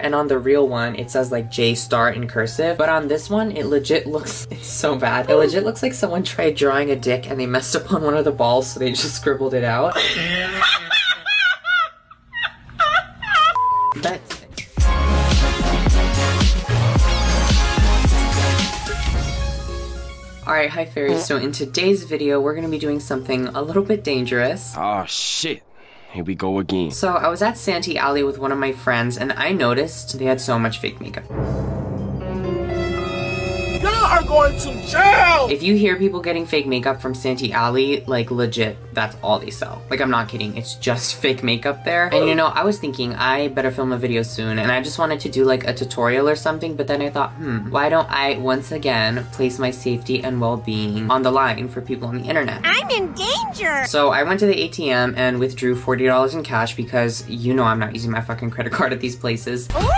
and on the real one, it says like J star in cursive. But on this one, it legit looks, it's so bad. It legit looks like someone tried drawing a dick and they messed up on one of the balls, so they just scribbled it out. That's it. Alright, hi fairies. So in today's video, we're gonna be doing something a little bit dangerous. Oh shit. Here we go again. So I was at Santee Alley with one of my friends and I noticed they had so much fake makeup. Y'all are going to jail! If you hear people getting fake makeup from Santee Alley, like legit, that's all they sell. Like, I'm not kidding, it's just fake makeup there. And you know, I was thinking I better film a video soon and I just wanted to do like a tutorial or something, but then I thought, why don't I once again place my safety and well-being on the line for people on the internet? I'm in danger! So I went to the ATM and withdrew $40 in cash because you know I'm not using my fucking credit card at these places. Ooh!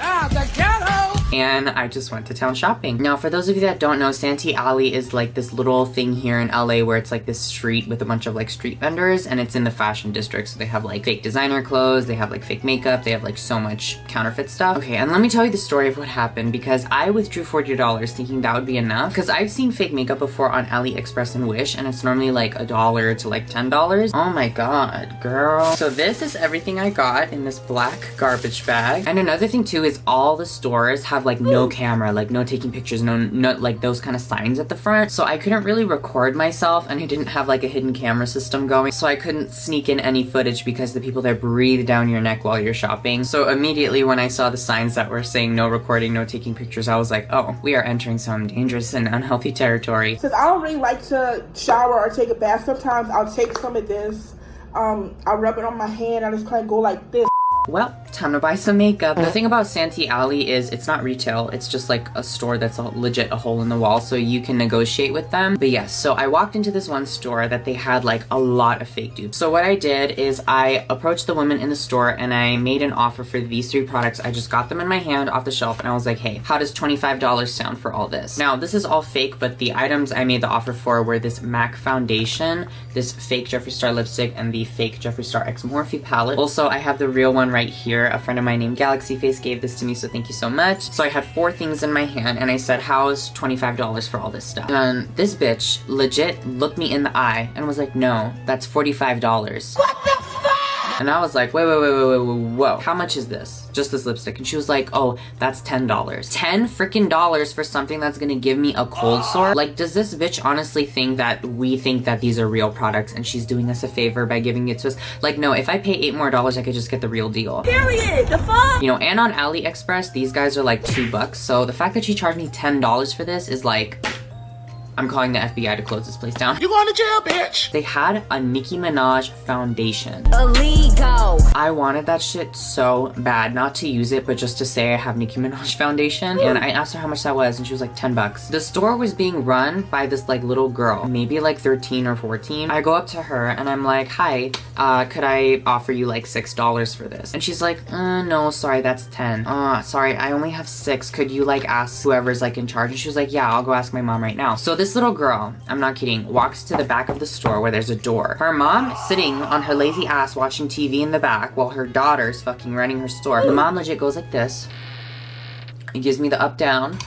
Ah, the ghetto! And I just went to town shopping. Now, for those of you that don't know, Santee Alley is like this little thing here in LA where it's like this street with a bunch of like street vendors, and it's in the fashion district. So they have like fake designer clothes, they have like fake makeup, they have like so much counterfeit stuff. Okay, and let me tell you the story of what happened because I withdrew $40 thinking that would be enough because I've seen fake makeup before on AliExpress and Wish, and it's normally like $1 to like $10. Oh my god, girl. So this is everything I got in this black garbage bag. And another thing too is all the stores have like no camera, like no taking pictures, no like those kind of signs at the front. So I couldn't really record myself and I didn't have like a hidden camera system going. So I couldn't sneak in any footage because the people there breathe down your neck while you're shopping. So immediately when I saw the signs that were saying no recording, no taking pictures, I was like, oh, we are entering some dangerous and unhealthy territory. Since I don't really like to shower or take a bath, sometimes I'll take some of this, I'll rub it on my hand, I just kind of go like this. Well, time to buy some makeup. The thing about Santee Alley is it's not retail. It's just like a store that's legit a hole in the wall, so you can negotiate with them. But yes, so I walked into this one store that they had like a lot of fake dupes. So what I did is I approached the woman in the store and I made an offer for these 3 products. I just got them in my hand off the shelf and I was like, hey, how does $25 sound for all this? Now, this is all fake, but the items I made the offer for were this MAC foundation, this fake Jeffree Star lipstick, and the fake Jeffree Star X Morphe palette. Also, I have the real one right here. A friend of mine named Galaxy Face gave this to me, so thank you so much. So I had 4 things in my hand and I said, how's $25 for all this stuff? And this bitch legit looked me in the eye and was like, no, that's $45. What the fuck? And I was like, whoa, how much is this? Just this lipstick. And she was like, oh, that's $10. $10 freaking dollars for something that's gonna give me a cold sore? Like, does this bitch honestly think that we think that these are real products and she's doing us a favor by giving it to us? Like, no, if I pay $8 more, I could just get the real deal. Period! The fuck? You know, and on AliExpress, these guys are like $2. So the fact that she charged me $10 for this is like, I'm calling the FBI to close this place down. You going to jail, bitch? They had a Nicki Minaj foundation. Illegal! I wanted that shit so bad, not to use it, but just to say I have Nicki Minaj foundation. And I asked her how much that was, and she was like, $10. The store was being run by this like little girl, maybe like 13 or 14. I go up to her and I'm like, hi, could I offer you like $6 for this? And she's like, no, sorry, that's 10. Sorry, I only have 6. Could you like ask whoever's like in charge? And she was like, yeah, I'll go ask my mom right now. So this little girl, I'm not kidding, walks to the back of the store where there's a door. Her mom sitting on her lazy ass watching TV in the back while her daughter's fucking running her store. The mom legit goes like this. It gives me the up down.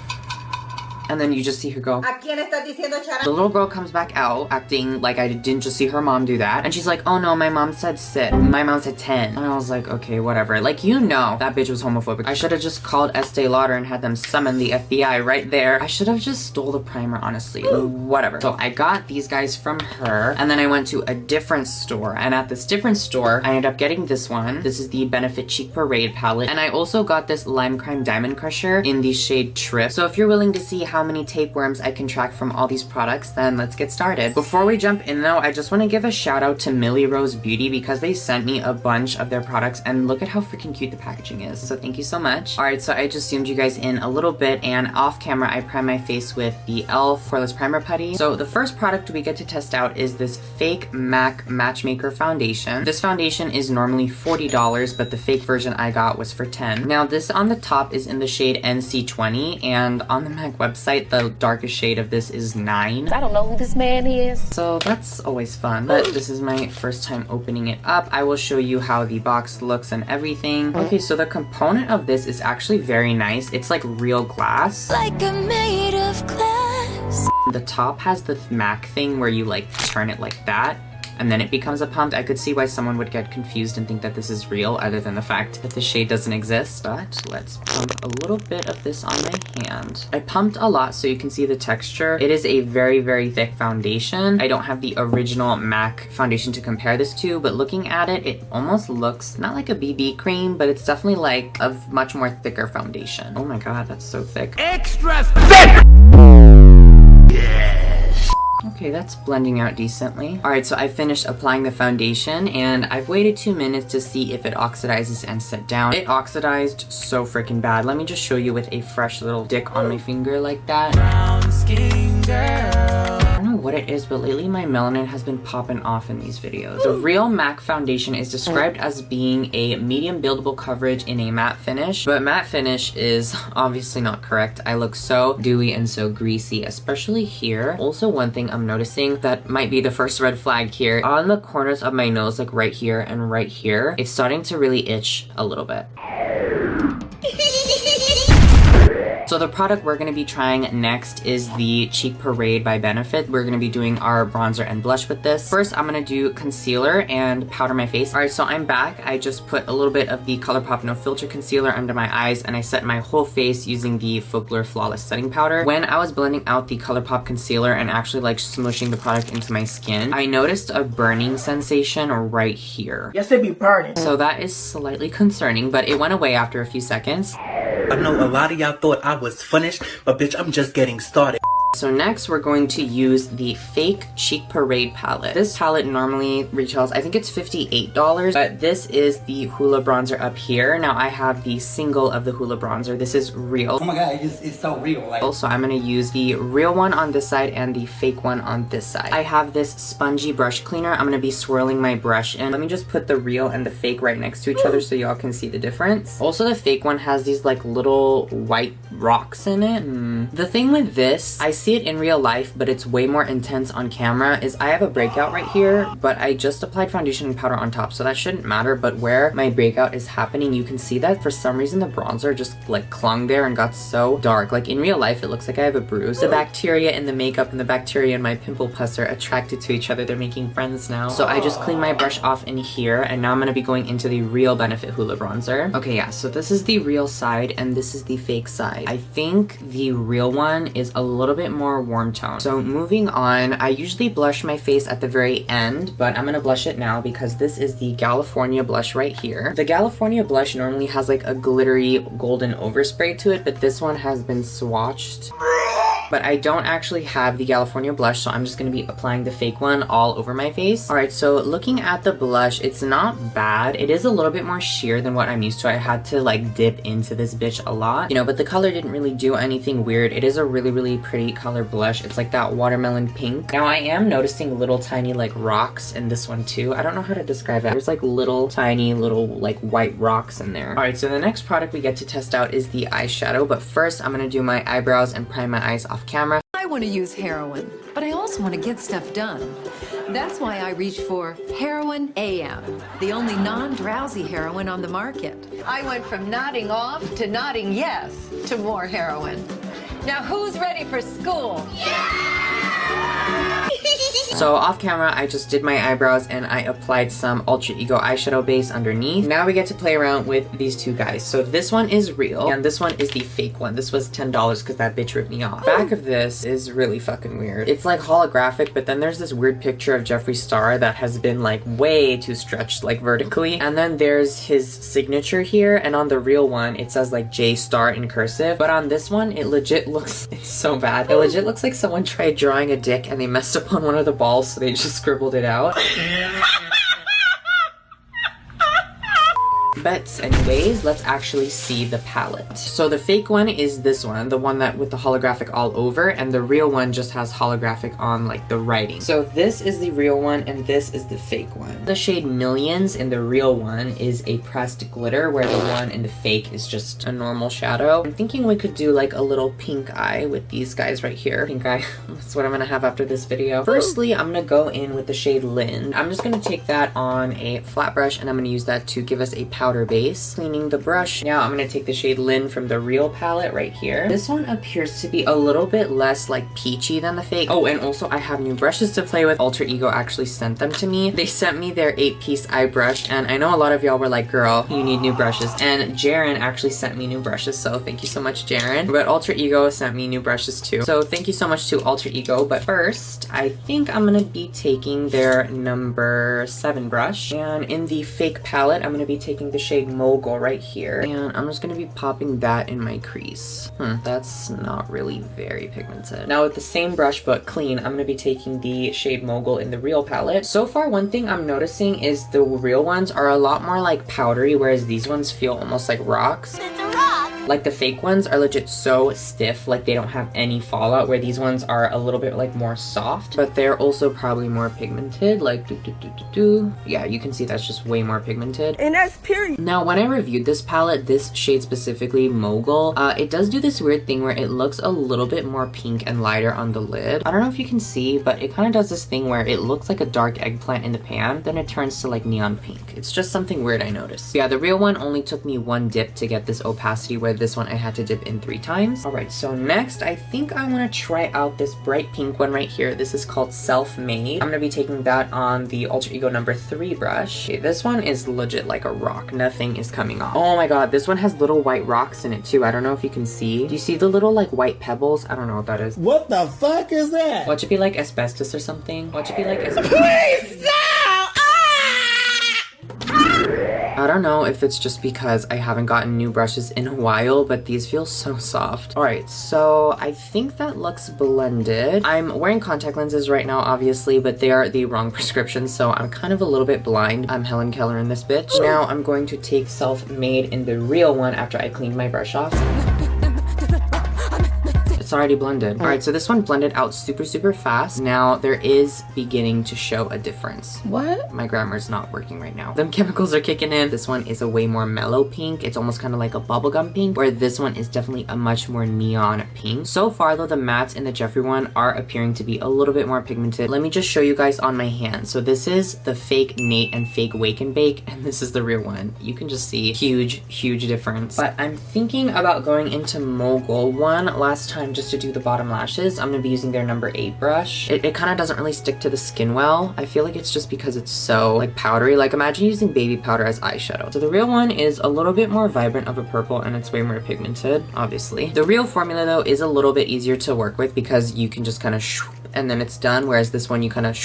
And then you just see her go. The little girl comes back out acting like I didn't just see her mom do that. And she's like, oh no, my mom said sit. My mom said 10. And I was like, okay, whatever. Like, you know that bitch was homophobic. I should have just called Estee Lauder and had them summon the FBI right there. I should have just stole the primer, honestly. Whatever. So I got these guys from her. And then I went to a different store. And at this different store, I ended up getting this one. This is the Benefit Cheek Parade palette. And I also got this Lime Crime Diamond Crusher in the shade Trip. So if you're willing to see how many tapeworms I can track from all these products, then let's get started. Before we jump in though, I just want to give a shout out to Millie Rose Beauty because they sent me a bunch of their products and look at how freaking cute the packaging is. So thank you so much. Alright, so I just zoomed you guys in a little bit and off camera I prime my face with the e.l.f. Poreless Primer Putty. So the first product we get to test out is this fake MAC Matchmaker foundation. This foundation is normally $40, but the fake version I got was for $10. Now this on the top is in the shade NC20 and on the MAC website site, the darkest shade of this is 9. I don't know who this man is. So that's always fun. But this is my first time opening it up. I will show you how the box looks and everything. Okay, so the component of this is actually very nice. It's like real glass. Like I'm made of glass. The top has the MAC thing where you like turn it like that, and then it becomes a pump. I could see why someone would get confused and think that this is real, other than the fact that the shade doesn't exist. But let's pump a little bit of this on my hand. I pumped a lot so you can see the texture. It is a very, very thick foundation. I don't have the original MAC foundation to compare this to, but looking at it, it almost looks not like a BB cream, but it's definitely like a much more thicker foundation. Oh my god, that's so thick. Extra thick! Okay, that's blending out decently. Alright, so I finished applying the foundation and I've waited 2 minutes to see if it oxidizes and set down. It oxidized so freaking bad. Let me just show you with a fresh little dick on my finger like that. Brown skin girl. I don't know what it is, but lately my melanin has been popping off in these videos. The real MAC foundation is described as being a medium buildable coverage in a matte finish, but matte finish is obviously not correct. I look so dewy and so greasy, especially here. Also, one thing I'm noticing that might be the first red flag here, on the corners of my nose, like right here and right here, it's starting to really itch a little bit. So the product we're going to be trying next is the Cheek Parade by Benefit. We're going to be doing our bronzer and blush with this. First, I'm going to do concealer and powder my face. Alright, so I'm back. I just put a little bit of the ColourPop No Filter Concealer under my eyes, and I set my whole face using the Folklore Flawless Setting Powder. When I was blending out the ColourPop concealer and actually like smushing the product into my skin, I noticed a burning sensation right here. Yes, it be burning. So that is slightly concerning, but it went away after a few seconds. I know a lot of y'all thought I was finished, but bitch, I'm just getting started. So next, we're going to use the Fake Cheek Parade palette. This palette normally retails, I think it's $58, but this is the Hoola bronzer up here. Now I have the single of the Hoola bronzer. This is real. Oh my god, it's so real. Like, Also, I'm going to use the real one on this side and the fake one on this side. I have this spongy brush cleaner. I'm going to be swirling my brush in. Let me just put the real and the fake right next to each other so y'all can see the difference. Also, the fake one has these like little white rocks in it. The thing with this, I see it in real life, but it's way more intense on camera, is I have a breakout right here, but I just applied foundation and powder on top, so that shouldn't matter. But where my breakout is happening, you can see that for some reason the bronzer just like clung there and got so dark. Like in real life, it looks like I have a bruise. The bacteria in the makeup and the bacteria in my pimple pus are attracted to each other. They're making friends now. So I just cleaned my brush off in here, and now I'm going to be going into the real Benefit Hoola bronzer. Okay, yeah, so this is the real side and this is the fake side. I think the real one is a little bit more warm tone. So moving on, I usually blush my face at the very end, but I'm gonna blush it now because this is the California blush right here. The California blush normally has like a glittery golden overspray to it, but this one has been swatched. But I don't actually have the California blush, so I'm just going to be applying the fake one all over my face. Alright, so looking at the blush, it's not bad. It is a little bit more sheer than what I'm used to. I had to like dip into this bitch a lot, you know, but the color didn't really do anything weird. It is a really, really pretty color blush. It's like that watermelon pink. Now I am noticing little tiny like rocks in this one too. I don't know how to describe it. There's like little tiny little like white rocks in there. Alright, so the next product we get to test out is the eyeshadow, but first I'm going to do my eyebrows and prime my eyes off camera. I want to use heroin, but I also want to get stuff done. That's why I reached for Heroin AM, the only non-drowsy heroin on the market. I went from nodding off to nodding yes to more heroin. Now who's ready for school? So off camera, I just did my eyebrows and I applied some Ultra Ego eyeshadow base underneath. Now we get to play around with these two guys. So this one is real and this one is the fake one. This was $10 because that bitch ripped me off. Back of this is really fucking weird. It's like holographic, but then there's this weird picture of Jeffree Star that has been like way too stretched like vertically. And then there's his signature here, and on the real one it says like J Star in cursive. But on this one, it legit looks, it's so bad. It legit looks like someone tried drawing a dick and they messed up on one of the balls, so they just scribbled it out. But anyways, let's actually see the palette. So the fake one is this one, the one that with the holographic all over, and the real one just has holographic on like the writing. So this is the real one and this is the fake one. The shade Millions in the real one is a pressed glitter, where the one in the fake is just a normal shadow. I'm thinking we could do like a little pink eye with these guys right here. Pink eye, that's what I'm gonna have after this video. Firstly, I'm gonna go in with the shade Lynn. I'm just gonna take that on a flat brush and I'm gonna use that to give us a powder base. Cleaning the brush. Now I'm gonna take the shade Lynn from the real palette right here. This one appears to be a little bit less like peachy than the fake. Oh, and also I have new brushes to play with. Alter Ego actually sent them to me. They sent me their 8-piece eye brush, and I know a lot of y'all were like, girl, you need new brushes. And Jaren actually sent me new brushes, so thank you so much, Jaren. But Alter Ego sent me new brushes too. So thank you so much to Alter Ego. But first, I think I'm gonna be taking their number 7 brush. And in the fake palette, I'm gonna be taking the shade Mogul right here. And I'm just gonna be popping that in my crease. That's not really very pigmented. Now with the same brush but clean, I'm gonna be taking the shade Mogul in the real palette. So far, one thing I'm noticing is the real ones are a lot more like powdery, whereas these ones feel almost like rocks. Like the fake ones are legit so stiff, like they don't have any fallout, where these ones are a little bit like more soft, but they're also probably more pigmented, like yeah, you can see that's just way more pigmented. And that's period. Now, when I reviewed this palette, this shade specifically, Mogul, it does do this weird thing where it looks a little bit more pink and lighter on the lid. I don't know if you can see, but it kind of does this thing where it looks like a dark eggplant in the pan, then it turns to like neon pink. It's just something weird I noticed. Yeah, the real one only took me 1 dip to get this opacity, where this one I had to dip in 3 times. All right, so next I think I want to try out this bright pink one right here. This is called Self-Made. I'm gonna be taking that on the Alter Ego number 3 brush. Okay, this one is legit like a rock. Nothing is coming off. Oh my god, this one has little white rocks in it too. I don't know if you can see. Do you see the little like white pebbles? I don't know what that is. What the fuck is that? Watch it be like asbestos or something. Watch it be like asbestos. Please stop! I don't know if it's just because I haven't gotten new brushes in a while, but these feel so soft. All right, so I think that looks blended. I'm wearing contact lenses right now, obviously, but they are the wrong prescription, so I'm kind of a little bit blind. I'm Helen Keller in this bitch. Now I'm going to take Self-Made in the real one after I cleaned my brush off. It's already blended. All right, so this one blended out super fast. Now there is beginning to show a difference. What? My grammar's not working right now. Them chemicals are kicking in. This one is a way more mellow pink. It's almost kind of like a bubblegum pink, where this one is definitely a much more neon pink. So far though, the mattes in the Jeffree one are appearing to be a little bit more pigmented. Let me just show you guys on my hand. So this is the fake Nate and fake Wake and Bake, and this is the real one. You can just see huge difference. But I'm thinking about going into Mogul one last time just to do the bottom lashes. I'm gonna be using their number 8 brush. It kind of doesn't really stick to the skin well. I feel like it's just because it's so like powdery. Like imagine using baby powder as eyeshadow. So the real one is a little bit more vibrant of a purple, and it's way more pigmented, obviously. The real formula though is a little bit easier to work with because you can just kind of and then it's done, whereas this one you kind of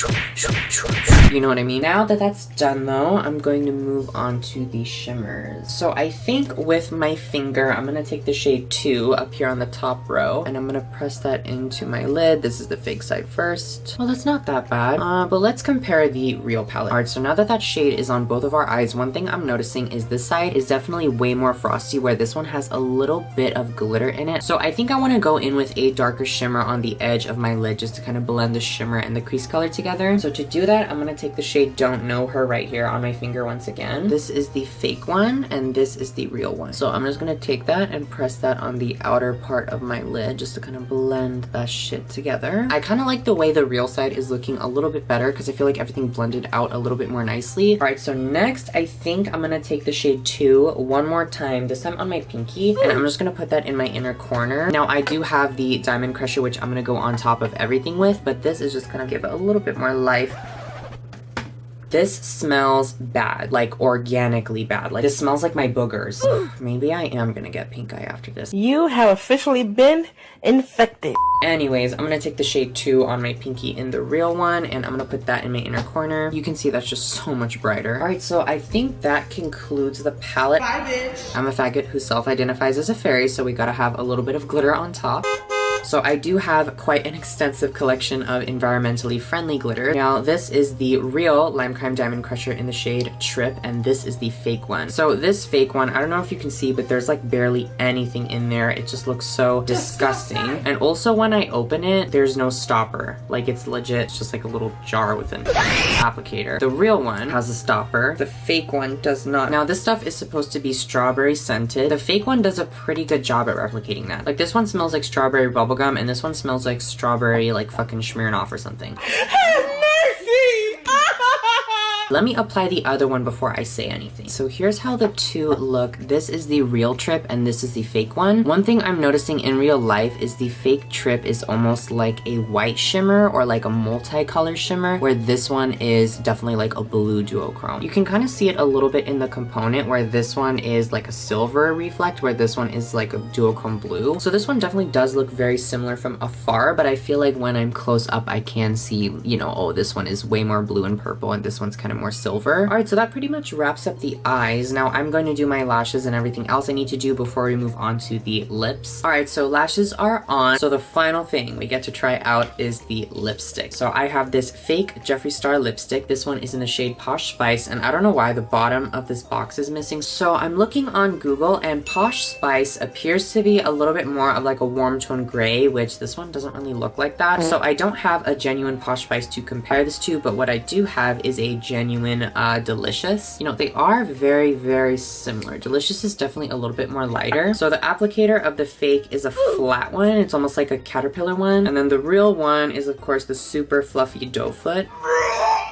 you know what I mean? Now that that's done though, I'm going to move on to the shimmers. So I think with my finger, I'm gonna take the shade 2 up here on the top row, and I'm gonna press that into my lid. This is the fake side first. Well, that's not that bad, but let's compare the real palette. All right, so now that that shade is on both of our eyes, one thing I'm noticing is this side is definitely way more frosty, where this one has a little bit of glitter in it. So I think I want to go in with a darker shimmer on the edge of my lid just to kind of blend the shimmer and the crease color together. So to do that, I'm gonna take the shade Don't Know Her right here on my finger once again. This is the fake one, and this is the real one. So I'm just gonna take that and press that on the outer part of my lid just to kind of blend that shit together. I kind of like the way the real side is looking a little bit better because I feel like everything blended out a little bit more nicely. All right, so next I think I'm gonna take the shade 2 one more time, this time on my pinky, and I'm just gonna put that in my inner corner. Now I do have the Diamond Crusher, which I'm gonna go on top of everything with, but this is just gonna give it a little bit more life. This smells bad, like organically bad. Like this smells like my boogers. Maybe I am gonna get pink eye after this. You have officially been infected. Anyways, I'm gonna take the shade 2 on my pinky in the real one, and I'm gonna put that in my inner corner. You can see that's just so much brighter. All right, so I think that concludes the palette. Bye, bitch. I'm a faggot who self-identifies as a fairy, so we gotta have a little bit of glitter on top. So I do have quite an extensive collection of environmentally friendly glitter. Now this is the real Lime Crime Diamond Crusher in the shade Trip, and this is the fake one. So this fake one, I don't know if you can see, but there's like barely anything in there. It just looks so disgusting. And also when I open it, there's no stopper. Like it's legit, it's just like a little jar with an applicator. The real one has a stopper. The fake one does not. Now this stuff is supposed to be strawberry scented. The fake one does a pretty good job at replicating that. Like this one smells like strawberry bubblegum, and this one smells like strawberry like fucking Smirnoff or something. Let me apply the other one before I say anything. So here's how the two look. This is the real Trip and this is the fake one. One thing I'm noticing in real life is the fake Trip is almost like a white shimmer or like a multicolor shimmer, where this one is definitely like a blue duochrome. You can kind of see it a little bit in the component, where this one is like a silver reflect, where this one is like a duochrome blue. So this one definitely does look very similar from afar, but I feel like when I'm close up, I can see, you know, oh, this one is way more blue and purple and this one's kind of more silver. All right, so that pretty much wraps up the eyes. Now I'm going to do my lashes and everything else I need to do before we move on to the lips. All right, so lashes are on. So the final thing we get to try out is the lipstick. So I have this fake Jeffree Star lipstick. This one is in the shade Posh Spice, and I don't know why the bottom of this box is missing. So I'm looking on Google, and Posh Spice appears to be a little bit more of like a warm tone gray, which this one doesn't really look like that. So I don't have a genuine Posh Spice to compare this to, but what I do have is a genuine Delicious. You know, they are very, very similar. Delicious is definitely a little bit more lighter. So the applicator of the fake is a flat one. It's almost like a caterpillar one. And then the real one is, of course, the super fluffy doe foot.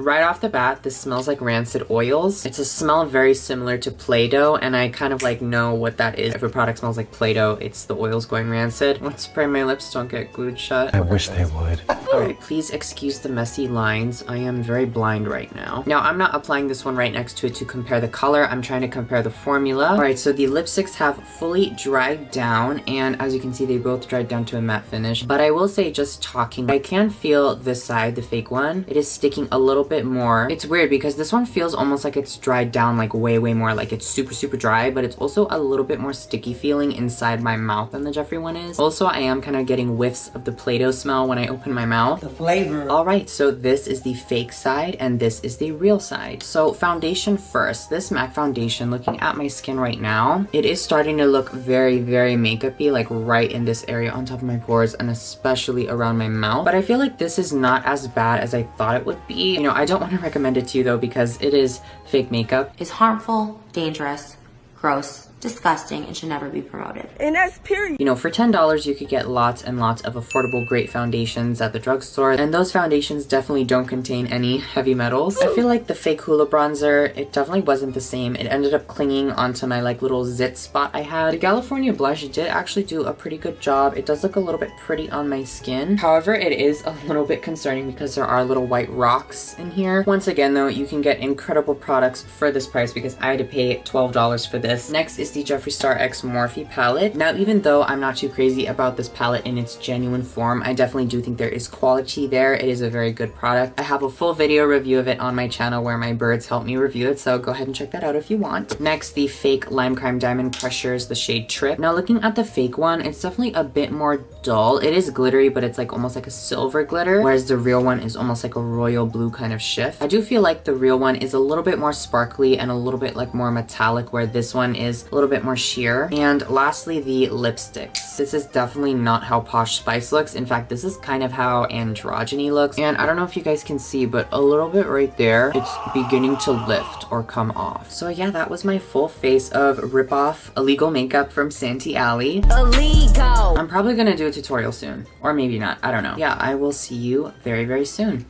Right off the bat, this smells like rancid oils. It's a smell very similar to Play-Doh, and I kind of like know what that is. If a product smells like Play-Doh, it's the oils going rancid. Let's pray my lips don't get glued shut. I wish they would. Alright, please excuse the messy lines. I am very blind right now. Now, I'm not applying this one right next to it to compare the color. I'm trying to compare the formula. Alright, so the lipsticks have fully dried down, and as you can see, they both dried down to a matte finish. But I will say, just talking, I can feel this side, the fake one. It is sticking a little bit more. It's weird because this one feels almost like it's dried down like way more, like it's super dry, but it's also a little bit more sticky feeling inside my mouth than the Jeffree one is. Also, I am kind of getting whiffs of the Play-Doh smell when I open my mouth. The flavor. Alright, so this is the fake side and this is the real side. So foundation first. This MAC foundation, looking at my skin right now, it is starting to look very makeup-y, like right in this area on top of my pores and especially around my mouth. But I feel like this is not as bad as I thought it would be. You know, I don't want to recommend it to you though because it is fake makeup. Is harmful, dangerous, gross, disgusting, and should never be promoted. And that's period. You know, for $10 you could get lots and lots of affordable great foundations at the drugstore, and those foundations definitely don't contain any heavy metals. I feel like the fake Hoola bronzer, it definitely wasn't the same. It ended up clinging onto my like little zit spot I had. The California blush did actually do a pretty good job. It does look a little bit pretty on my skin. However, it is a little bit concerning because there are little white rocks in here. Once again though, you can get incredible products for this price because I had to pay $12 for this. Next is the Jeffree Star X Morphe palette. Now, even though I'm not too crazy about this palette in its genuine form, I definitely do think there is quality there. It is a very good product. I have a full video review of it on my channel where my birds help me review it, so go ahead and check that out if you want. Next, the fake Lime Crime Diamond Crushers, the shade Trip. Now, looking at the fake one, it's definitely a bit more dull. It is glittery, but it's like almost like a silver glitter, whereas the real one is almost like a royal blue kind of shift. I do feel like the real one is a little bit more sparkly and a little bit like more metallic, where this one is a little bit more sheer. And lastly, the lipsticks. This is definitely not how Posh Spice looks. In fact, this is kind of how Androgyny looks. And I don't know if you guys can see, but a little bit right there, it's beginning to lift or come off. So yeah, that was my full face of rip-off illegal makeup from Santee Alley. Illegal. I'm probably gonna do a tutorial soon, or maybe not, I don't know. Yeah, I will see you very soon.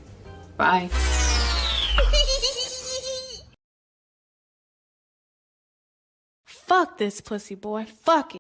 Bye. Fuck this pussy boy. Fuck it.